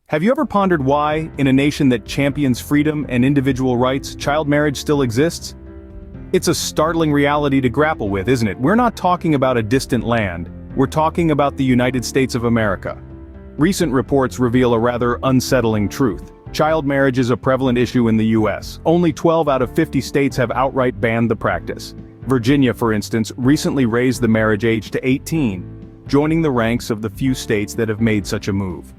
Have you ever pondered why, in a nation that champions freedom and individual rights, child marriage still exists? It's a startling reality to grapple with, isn't it? We're not talking about a distant land, we're talking about the United States of America. Recent reports reveal a rather unsettling truth. Child marriage is a prevalent issue in the US. Only 12 out of 50 states have outright banned the practice. Virginia, for instance, recently raised the marriage age to 18, joining the ranks of the few states that have made such a move.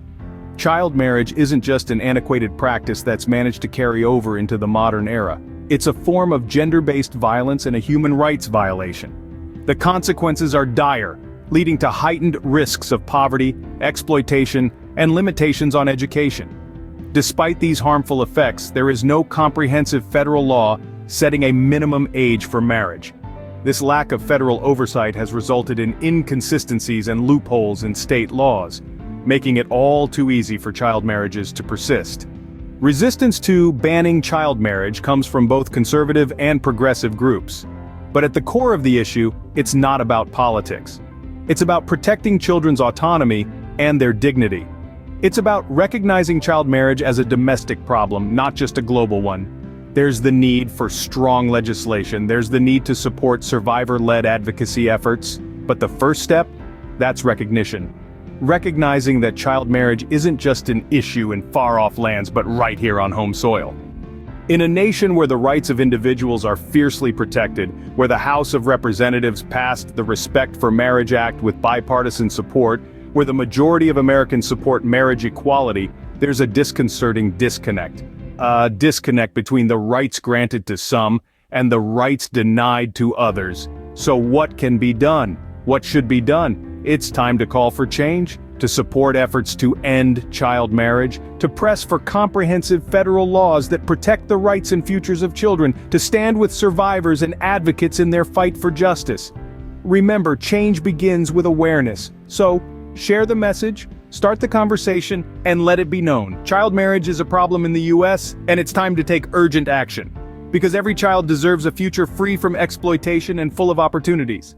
Child marriage isn't just an antiquated practice that's managed to carry over into the modern era. It's a form of gender-based violence and a human rights violation. The consequences are dire, leading to heightened risks of poverty, exploitation, and limitations on education. Despite these harmful effects, there is no comprehensive federal law setting a minimum age for marriage. This lack of federal oversight has resulted in inconsistencies and loopholes in state laws, making it all too easy for child marriages to persist. Resistance to banning child marriage comes from both conservative and progressive groups. But at the core of the issue, it's not about politics. It's about protecting children's autonomy and their dignity. It's about recognizing child marriage as a domestic problem, not just a global one. There's the need for strong legislation, there's the need to support survivor-led advocacy efforts, but the first step? That's recognition. Recognizing that child marriage isn't just an issue in far-off lands but right here on home soil. In a nation where the rights of individuals are fiercely protected, where the House of Representatives passed the Respect for Marriage Act with bipartisan support, where the majority of Americans support marriage equality, there's a disconcerting disconnect. A disconnect between the rights granted to some and the rights denied to others. So what can be done? What should be done? It's time to call for change, to support efforts to end child marriage, to press for comprehensive federal laws that protect the rights and futures of children, to stand with survivors and advocates in their fight for justice. Remember, change begins with awareness. So, share the message, start the conversation, and let it be known. Child marriage is a problem in the US, and it's time to take urgent action. Because every child deserves a future free from exploitation and full of opportunities.